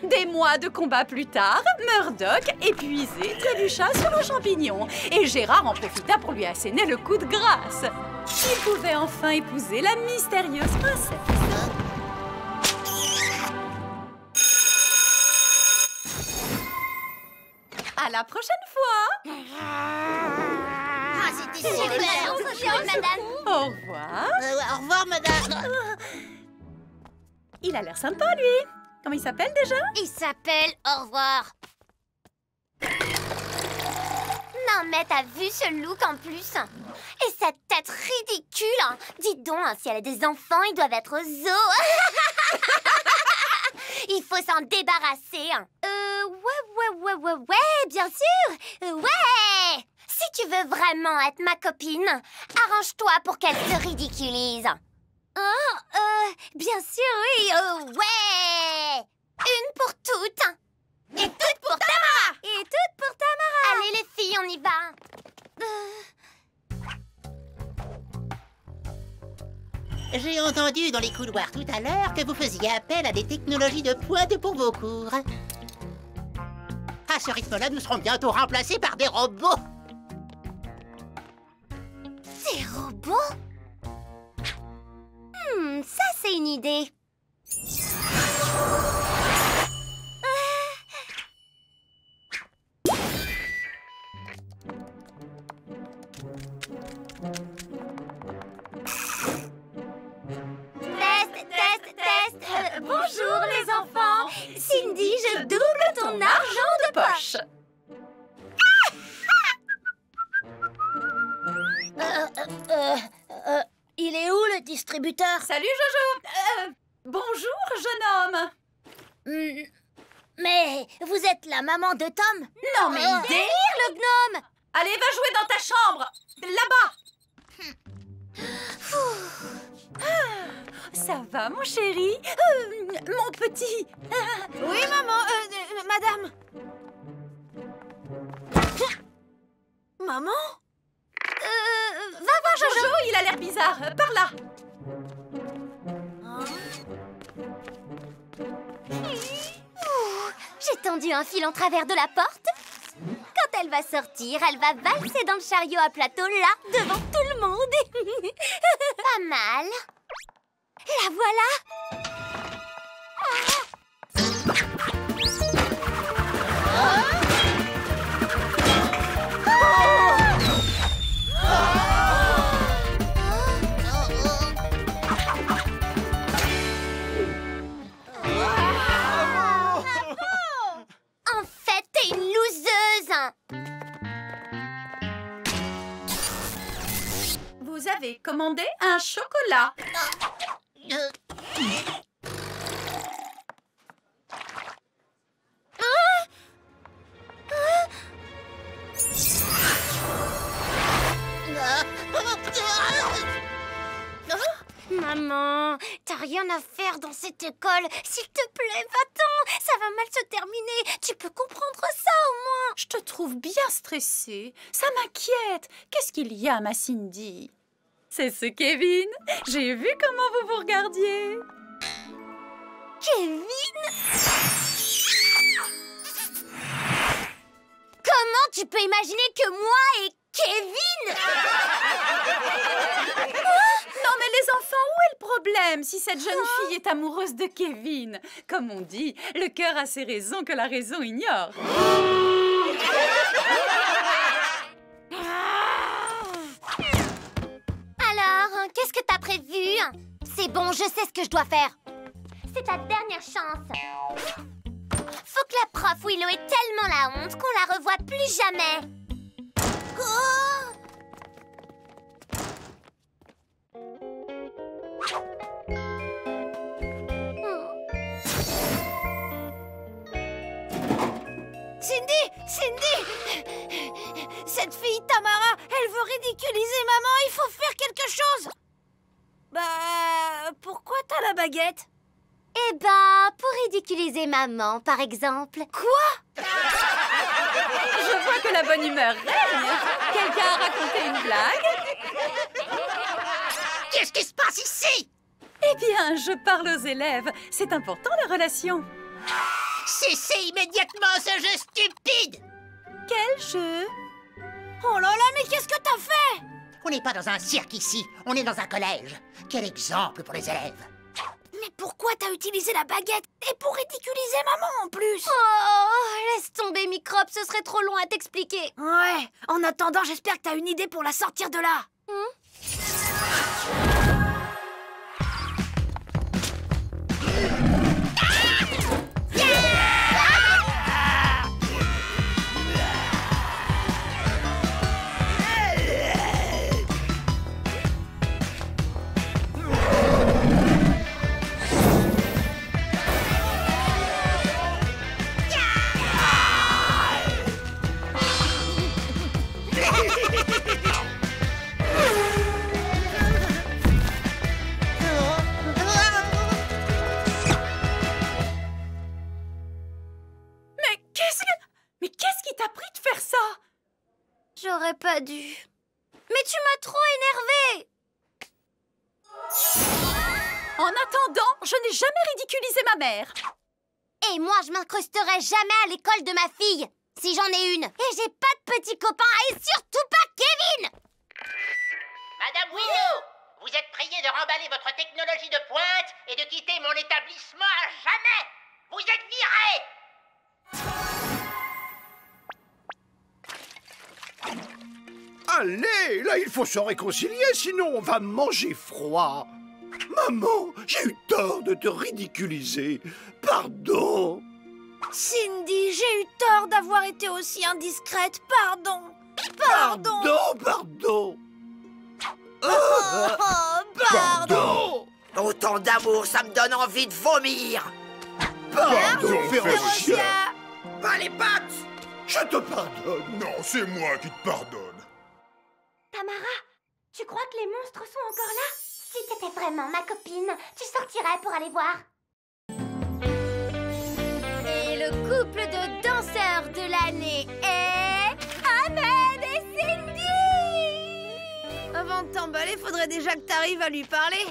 Des mois de combat plus tard, Murdoch, épuisé, trébucha sur un champignon. Et Gérard en profita pour lui asséner le coup de grâce. Il pouvait enfin épouser la mystérieuse princesse. À la prochaine fois! Ah, c'était super, madame. Au revoir. Au revoir, madame. Il a l'air sympa, lui. Comment il s'appelle déjà? Il s'appelle Au revoir. Non, mais t'as vu ce look en plus? Et cette tête ridicule. Dis donc, si elle a des enfants, ils doivent être au zoo. Il faut s'en débarrasser. Ouais, bien sûr. Ouais. Si tu veux vraiment être ma copine, arrange-toi pour qu'elle se ridiculise. Oh, bien sûr, oui. Ouais. Une pour toutes. Et toutes pour Tamara. Et toutes pour Tamara. Allez, les filles, on y va. J'ai entendu dans les couloirs tout à l'heure que vous faisiez appel à des technologies de pointe pour vos cours. À ce rythme-là, nous serons bientôt remplacés par des robots. Des robots? Ça, c'est une idée. Test. Bonjour, les enfants. Cindy, je double ton argent de poche. Il est où, le distributeur? Salut, Jojo. Bonjour, jeune homme. Mais vous êtes la maman de Tom? Non, mais il délire, le gnome. Allez, va jouer dans ta chambre. Là-bas. Ça va, mon chéri? Mon petit. Oui, maman. Madame. Maman? Va voir Jojo, il a l'air bizarre. Par là. J'ai tendu un fil en travers de la porte. Quand elle va sortir, elle va valser dans le chariot à plateau, là, devant tout le monde. Pas mal. La voilà. En fait, t'es une loseuse. Vous avez commandé un chocolat. Maman, t'as rien à faire dans cette école. S'il te plaît, va-t'en. Ça va mal se terminer. Tu peux comprendre ça au moins. Je te trouve bien stressée. Ça m'inquiète. Qu'est-ce qu'il y a, ma Cindy? C'est ce Kevin. J'ai vu comment vous vous regardiez. Kevin? Comment tu peux imaginer que moi et Kevin? Non mais les enfants, où est le problème si cette jeune fille est amoureuse de Kevin? Comme on dit, le cœur a ses raisons que la raison ignore. Alors, qu'est-ce que t'as prévu? C'est bon, je sais ce que je dois faire. C'est ta dernière chance. Faut que la prof Willow ait tellement la honte qu'on la revoie plus jamais. Oh! Cindy! Cette fille, Tamara, elle veut ridiculiser maman, il faut faire quelque chose! Bah, pourquoi t'as la baguette? Eh ben, pour ridiculiser maman, par exemple. Quoi? Je vois que la bonne humeur règne. Quelqu'un a raconté une blague? Qu'est-ce qui se passe ici? Eh bien, je parle aux élèves. C'est important, la relation. Cessez immédiatement ce jeu stupide! Quel jeu? Oh là là, mais qu'est-ce que t'as fait? On n'est pas dans un cirque ici, on est dans un collège. Quel exemple pour les élèves! Mais pourquoi t'as utilisé la baguette? Et pour ridiculiser maman en plus! Oh, laisse tomber, Microbe, ce serait trop long à t'expliquer. Ouais, en attendant, j'espère que t'as une idée pour la sortir de là. Mais qu'est-ce qui t'a pris de faire ça? J'aurais pas dû. Mais tu m'as trop énervée. En attendant, je n'ai jamais ridiculisé ma mère. Et moi, je m'incrusterai jamais à l'école de ma fille, si j'en ai une. Et j'ai pas de petit copain, et surtout pas Kevin. Madame Willow, vous êtes priée de remballer votre technologie de pointe et de quitter mon établissement à jamais. Vous êtes virée. Allez, là, il faut se réconcilier, sinon on va manger froid. Maman, j'ai eu tort de te ridiculiser. Pardon. Cindy, j'ai eu tort d'avoir été aussi indiscrète. Pardon. Pardon. Pardon. Autant d'amour, ça me donne envie de vomir. Pardon, Férocia. Pas les pattes. Je te pardonne. Non, c'est moi qui te pardonne. Tamara, tu crois que les monstres sont encore là? Si t'étais vraiment ma copine, tu sortirais pour aller voir. Et le couple de danseurs de l'année est... Ahmed et Cindy! Avant de t'emballer, faudrait déjà que t'arrives à lui parler.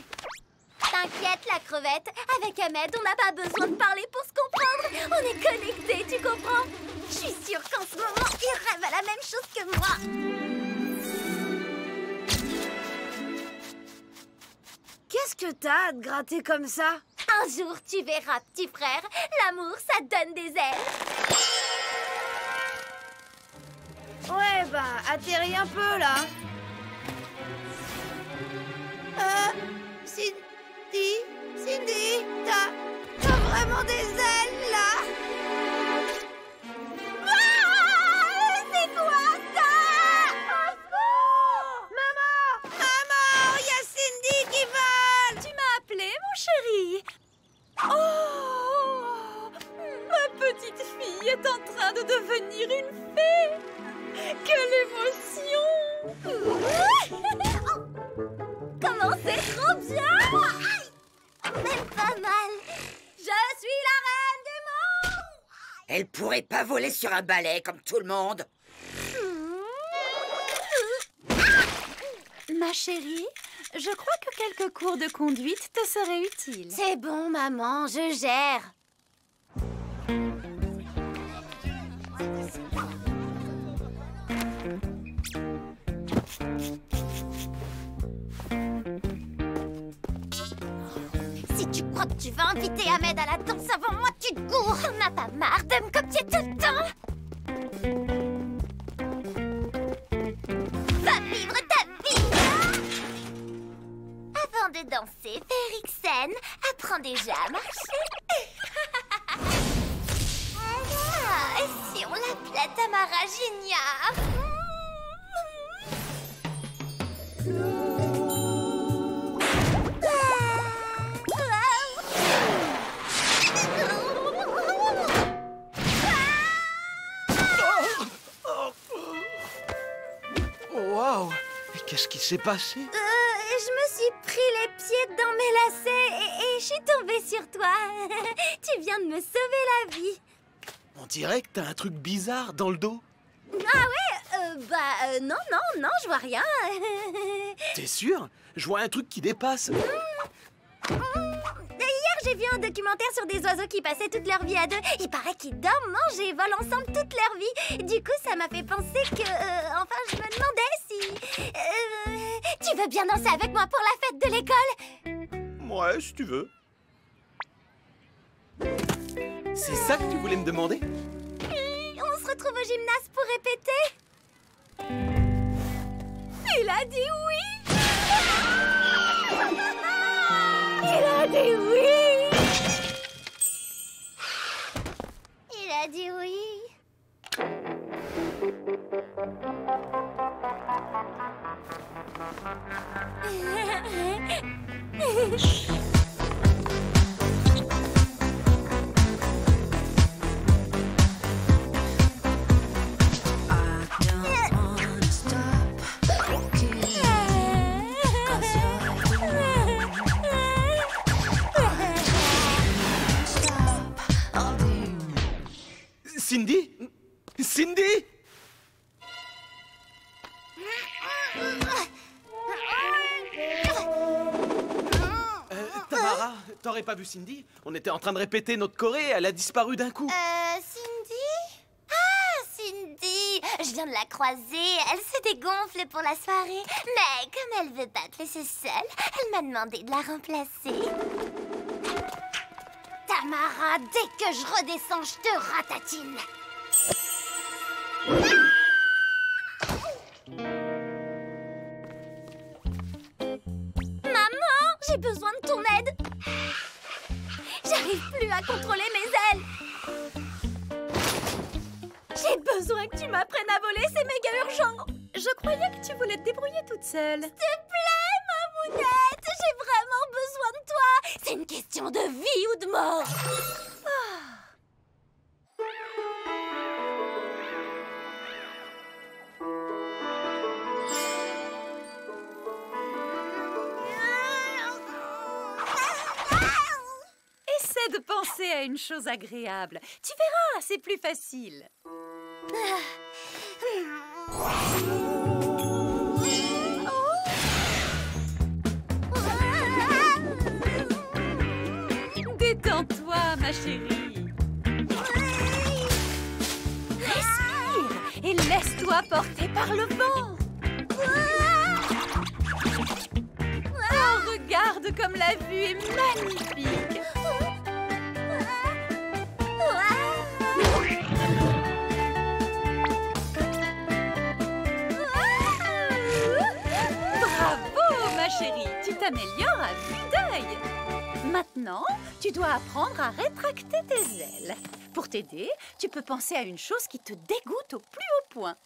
T'inquiète, la crevette. Avec Ahmed, on n'a pas besoin de parler pour se comprendre. On est connectés, tu comprends? Je suis sûre qu'en ce moment, il rêve à la même chose que moi. Qu'est-ce que t'as à te gratter comme ça? Un jour, tu verras, petit frère. L'amour, ça donne des ailes. Ouais, bah, atterris un peu, là. Cindy, t'as vraiment des ailes, là? C'est quoi ça? Maman, il y a Cindy qui vole! Tu m'as appelé, mon chéri? Oh! Ma petite fille est en train de devenir une fée! Quelle émotion! Comment c'est trop bien! Même pas mal. Je suis la reine du monde! Elle pourrait pas voler sur un balai comme tout le monde. Ma chérie, je crois que quelques cours de conduite te seraient utiles. C'est bon, maman, je gère. Si tu crois que tu vas inviter Ahmed à la danse avant moi, tu te gourres. On n'a pas marre de me copier tout le temps. Va vivre ta vie. Avant de danser, Férixen, apprends déjà à marcher. Ah, et si on l'appelait Tamara Junior? Waouh! Qu'est-ce qui s'est passé? Je me suis pris les pieds dans mes lacets et je suis tombée sur toi. Tu viens de me sauver la vie. On dirait que t'as un truc bizarre dans le dos. Ah ouais? Non, je vois rien. T'es sûr? Je vois un truc qui dépasse. Hier, j'ai J'ai vu un documentaire sur des oiseaux qui passaient toute leur vie à deux. Il paraît qu'ils dorment, mangent et volent ensemble toute leur vie. Du coup, ça m'a fait penser que... enfin, je me demandais si... tu veux bien danser avec moi pour la fête de l'école? Ouais, si tu veux. C'est ça que tu voulais me demander? On se retrouve au gymnase pour répéter. Il a dit oui. Il a dit oui. Il a dit oui. Cindy? Cindy? Tamara, t'aurais pas vu Cindy? On était en train de répéter notre choré, elle a disparu d'un coup. Cindy? Ah, Cindy! Je viens de la croiser. Elle se dégonfle pour la soirée. Mais comme elle veut pas te laisser seule, elle m'a demandé de la remplacer. Tamara, dès que je redescends, je te ratatine. Maman, j'ai besoin de ton aide. J'arrive plus à contrôler mes ailes. J'ai besoin que tu m'apprennes à voler, c'est méga urgent. Je croyais que tu voulais te débrouiller toute seule. S'il te plaît, mamounette, j'ai vraiment besoin de toi. C'est une question de vie ou de mort. Essaie de penser à une chose agréable. Tu verras, c'est plus facile. Détends-toi, ma chérie. Respire et laisse-toi porter par le vent. Oh, regarde comme la vue est magnifique. Bravo, ma chérie, tu t'améliores à vue d'œil. Maintenant, tu dois apprendre à rétracter tes ailes. Pour t'aider, tu peux penser à une chose qui te dégoûte au plus haut point.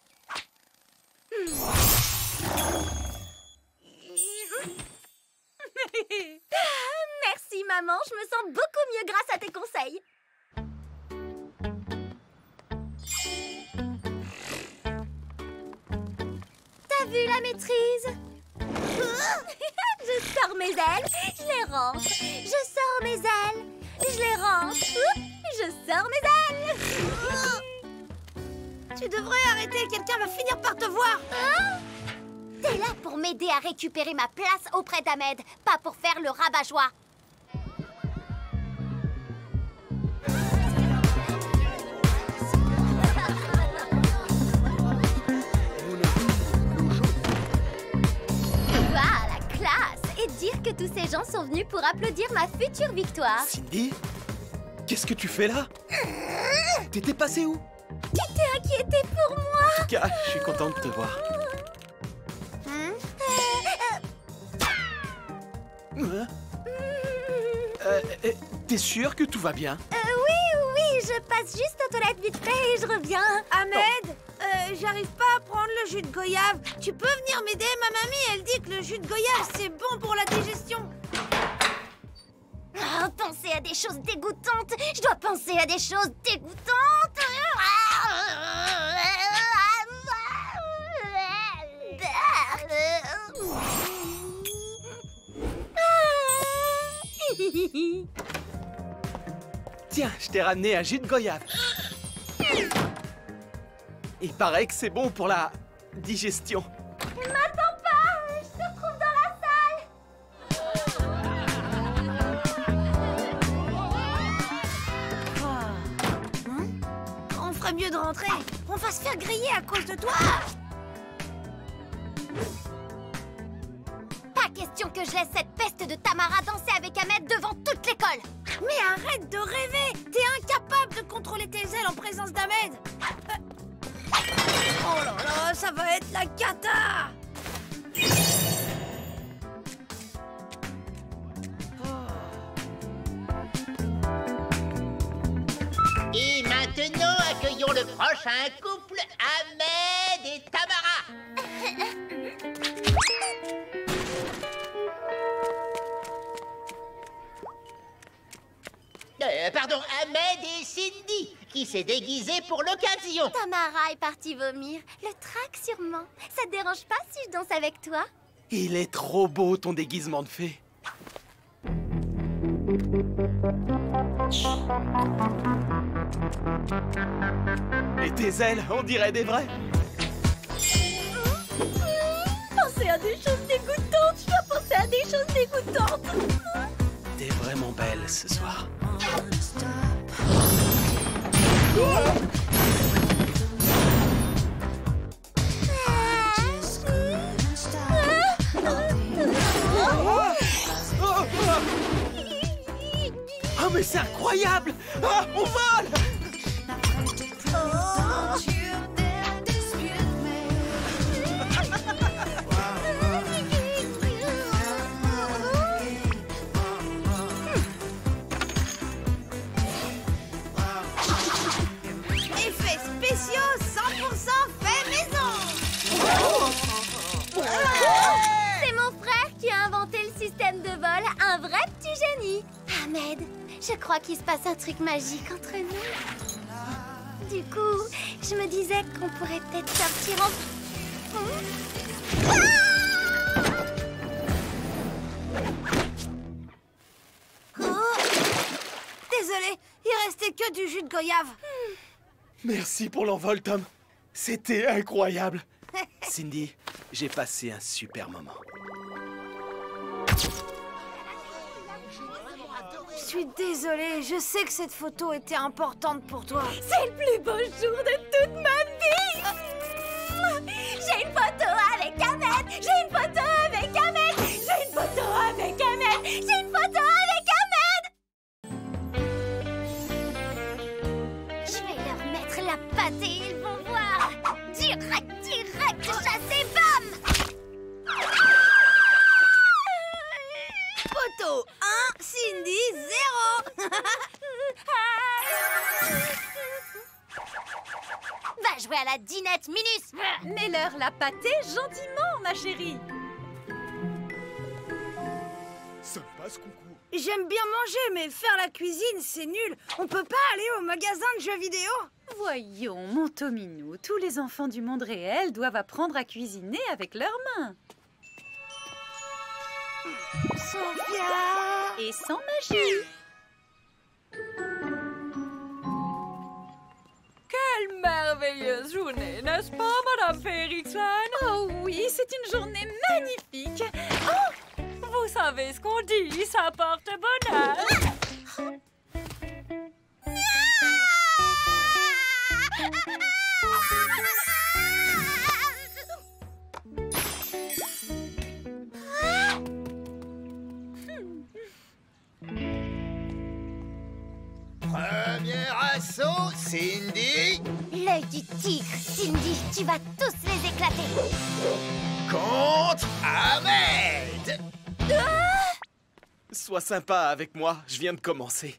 Merci, maman. Je me sens beaucoup mieux grâce à tes conseils. T'as vu la maîtrise? Je sors mes ailes, je les rentre. Je sors mes ailes, je les rentre. Je sors mes ailes. Tu devrais arrêter, quelqu'un va finir par te voir. Hein? T'es là pour m'aider à récupérer ma place auprès d'Ahmed, pas pour faire le rabat-joie. Ah, la classe! Et dire que tous ces gens sont venus pour applaudir ma future victoire. Cindy? Qu'est-ce que tu fais là? T'étais passée où? Tu t'es inquiété pour moi? En tout cas, je suis contente de te voir. T'es sûre que tout va bien? Oui, je passe juste aux toilettes vite fait et je reviens. Ahmed, j'arrive pas à prendre le jus de goyave. Tu peux venir m'aider? Ma mamie, elle dit que le jus de goyave, c'est bon pour la digestion. Oh, penser à des choses dégoûtantes. Je dois penser à des choses dégoûtantes. Tiens, je t'ai ramené un jus de goyave. Il paraît que c'est bon pour la digestion. M'attends pas, je te retrouve dans la salle. de rentrer. On va se faire griller à cause de toi. Pas question que je laisse cette peste de Tamara danser avec Ahmed devant toute l'école. Mais arrête de rêver. T'es incapable de contrôler tes ailes en présence d'Ahmed. Oh là là, ça va être la cata. Et maintenant, accueillons le prochain couple, Ahmed et Tamara. Pardon, Ahmed et Cindy, qui s'est déguisé pour l'occasion. Tamara est partie vomir. Le trac sûrement. Ça te dérange pas si je danse avec toi? Il est trop beau, ton déguisement de fée. Et tes ailes, on dirait des vrais. Penser à des choses dégoûtantes. Je dois penser à des choses dégoûtantes. T'es vraiment belle ce soir. Oh mais c'est incroyable! Ah, on vole! Effets spéciaux 100% fait maison. C'est mon frère qui a inventé le système de vol. Un vrai petit génie. Ahmed, je crois qu'il se passe un truc magique entre nous. Du coup, je me disais qu'on pourrait peut-être sortir en... Désolée, il restait que du jus de goyave. Merci pour l'envol, Tom. C'était incroyable. Cindy, j'ai passé un super moment. Je suis désolée, je sais que cette photo était importante pour toi. C'est le plus beau jour de toute ma vie. J'ai une photo avec Ahmed. J'ai une photo avec Ahmed. J'ai une photo avec Ahmed. J'ai une photo avec Ahmed. Je vais leur mettre la pâte et ils vont voir. Direct, chassez, bam. Photo 1, Cindy 0. Va jouer à la dinette, Minus. Mets-leur la pâtée gentiment, ma chérie. Sympa ce concours. J'aime bien manger, mais faire la cuisine, c'est nul. On peut pas aller au magasin de jeux vidéo? Voyons, mon Tominou, tous les enfants du monde réel doivent apprendre à cuisiner avec leurs mains. Sophia! Et sans magie. Quelle merveilleuse journée, n'est-ce pas, Madame Fredrickson? Oh oui, c'est une journée magnifique. Oh, vous savez ce qu'on dit, ça porte bonheur. Premier assaut, Cindy. L'œil du tigre, Cindy, tu vas tous les éclater. Contre Ahmed. Sois sympa avec moi, je viens de commencer.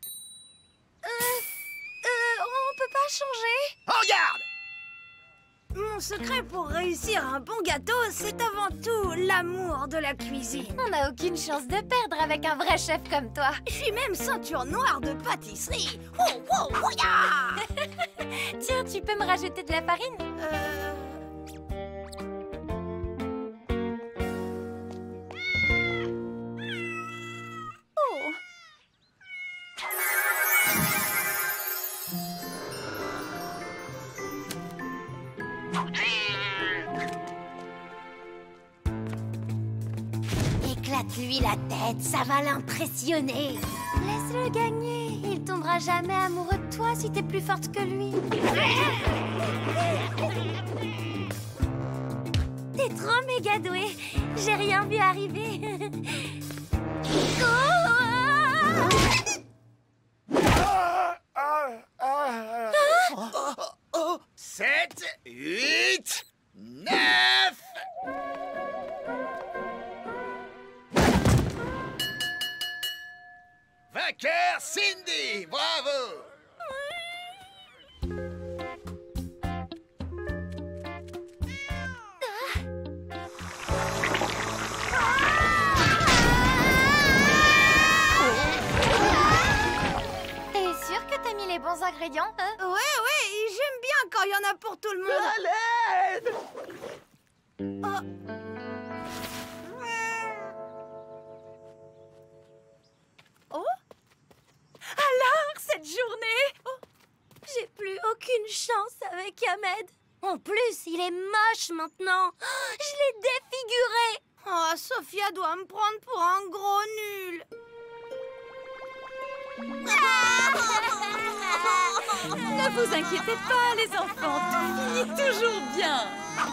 On peut pas changer? Regarde. Mon secret pour réussir un bon gâteau, c'est avant tout l'amour de la cuisine. On n'a aucune chance de perdre avec un vrai chef comme toi. Je suis même ceinture noire de pâtisserie. Oh, oh, oh, yeah. Tiens, tu peux me rajouter de la farine? Oh. Éclate-lui la tête, ça va l'impressionner. Laisse Laisse-le gagner. Il tombera jamais amoureux de toi si t'es plus forte que lui. T'es trop méga doué. J'ai rien vu arriver. Oh, 7, 8, 9. Vainqueur Cindy, bravo. T'es sûr que t'as mis les bons ingrédients, hein? Ouais, j'aime bien quand il y en a pour tout le monde. À l'aide! Oh! Alors, cette journée? Oh, j'ai plus aucune chance avec Ahmed. En plus, il est moche maintenant. Oh, je l'ai défiguré. Oh, Sophia doit me prendre pour un gros nul. Ne vous inquiétez pas, les enfants, tout finit toujours bien.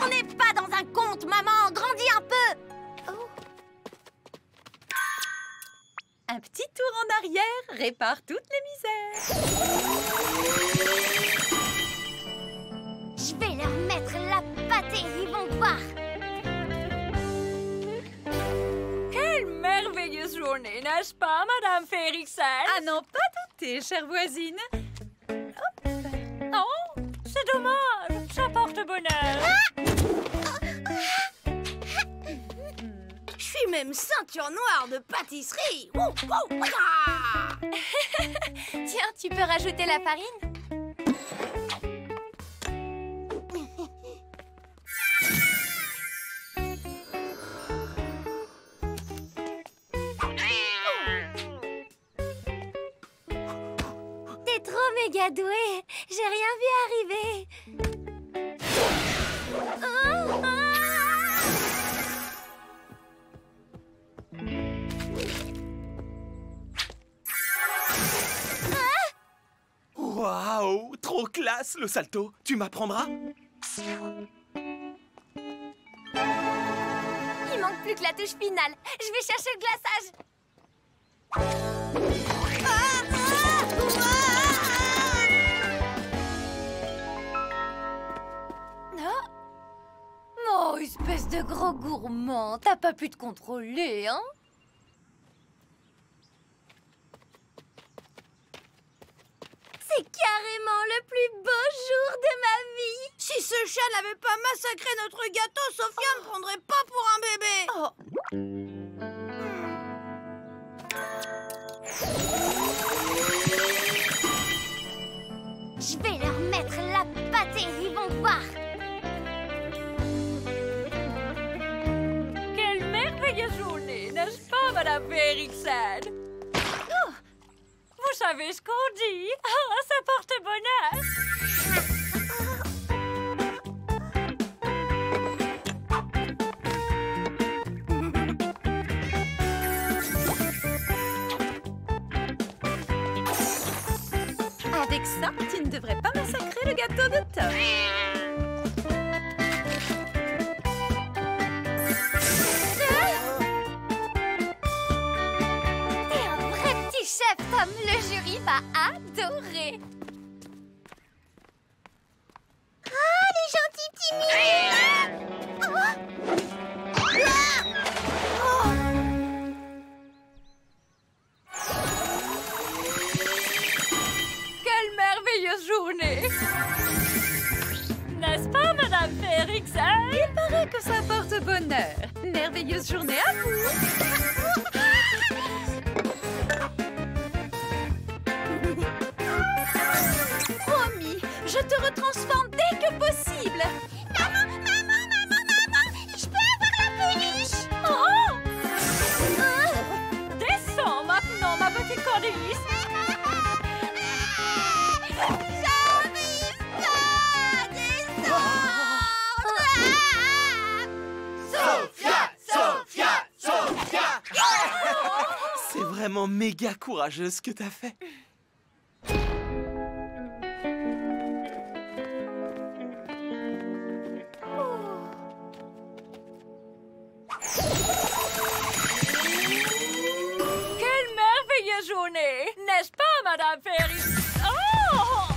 On n'est pas dans un conte, maman. Grandis un peu. Un petit tour en arrière répare toutes les misères. Je vais leur mettre la pâtée, ils vont voir. Quelle merveilleuse journée, n'est-ce pas, Madame Férixel? Ah non, pas douter, chère voisine. Hop. Oh, c'est dommage, ça porte bonheur. Je suis même ceinture noire de pâtisserie. Tiens, tu peux rajouter la farine? T'es trop méga doué. J'ai rien vu arriver. Waouh! Trop classe, le salto! Tu m'apprendras? Il manque plus que la touche finale. Je vais chercher le glaçage. Oh, espèce de gros gourmand. T'as pas pu te contrôler, hein? C'est carrément le plus beau jour de ma vie. Si ce chat n'avait pas massacré notre gâteau, Sophia ne prendrait pas pour un bébé. Je vais leur mettre la pâtée, ils vont voir. Quelle merveilleuse journée, n'est-ce pas, Madame Férixel? Oh, vous savez ce qu'on dit? Oh, ça porte bonheur. Avec ça, tu ne devrais pas massacrer le gâteau de Tom. T'es un vrai petit chef, Tom. Le jury va adorer. Ah, les gentils petits mignons. Quelle merveilleuse journée! N'est-ce pas, Madame Férixel? Il paraît que ça porte bonheur. Merveilleuse journée à vous. Promis, je te retransforme dès que possible. Maman, je peux avoir la peluche? Oh! Descends maintenant, ma petite Candice. J'arrive pas, descendre. C'est vraiment méga méga courageuse ce que t'as fait. Quelle merveilleuse journée, n'est-ce pas, Madame Fairy? Oh!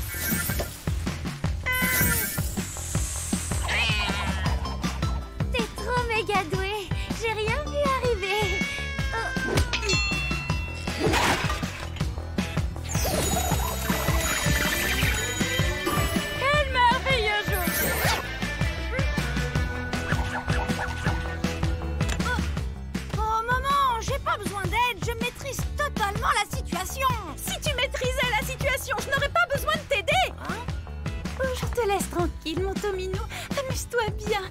T'es trop méga douée. J'ai rien vu arriver. Quelle merveilleuse journée! Oh, maman, j'ai pas besoin d'aide. Je maîtrise totalement la situation. Si tu maîtrisais la situation, je n'aurais pas besoin de t'aider. Oh, je te laisse tranquille, mon Tomino. Amuse-toi bien.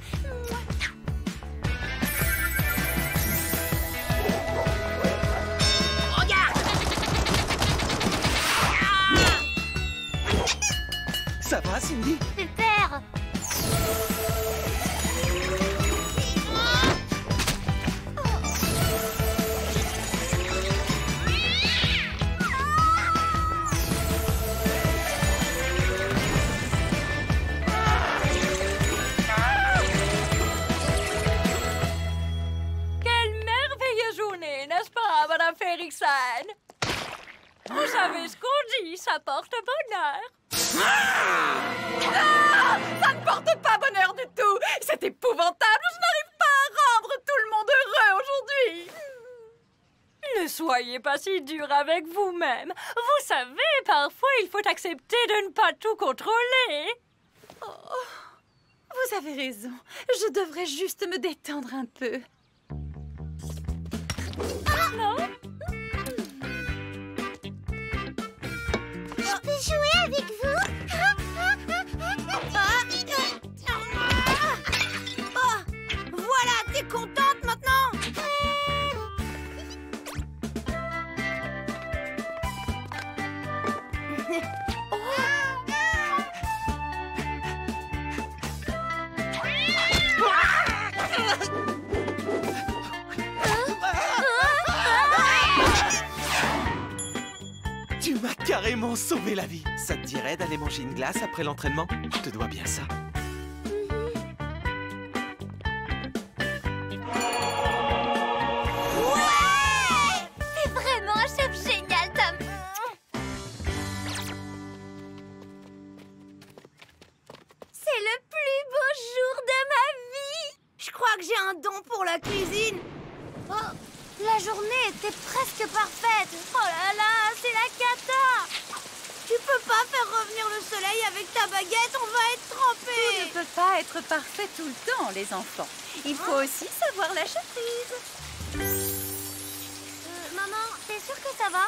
Ça va, Cindy? Super. Quelle merveilleuse journée, n'est-ce pas, Madame Férixen? Vous savez ce qu'on dit, ça porte bonheur. Ah, ça ne porte pas bonheur du tout. C'est épouvantable. Je n'arrive pas à rendre tout le monde heureux aujourd'hui. Ne soyez pas si dur avec vous-même. Vous savez, parfois, il faut accepter de ne pas tout contrôler. Oh, vous avez raison. Je devrais juste me détendre un peu. Non? Je peux jouer avec vous? Voilà, t'es contente maintenant? Tu m'as carrément sauvé la vie. Ça te dirait d'aller manger une glace après l'entraînement? Je te dois bien ça. T'es vraiment un chef génial, Tom. C'est le plus beau jour de ma vie. Je crois que j'ai un don pour la cuisine. Oh, la journée était presque parfaite. Oh là là, c'est la cata. Tu peux pas faire revenir le soleil avec ta baguette, on va être trempés. Tout ne peut pas être parfait tout le temps, les enfants. Il faut aussi savoir lâcher prise. Maman, t'es sûre que ça va?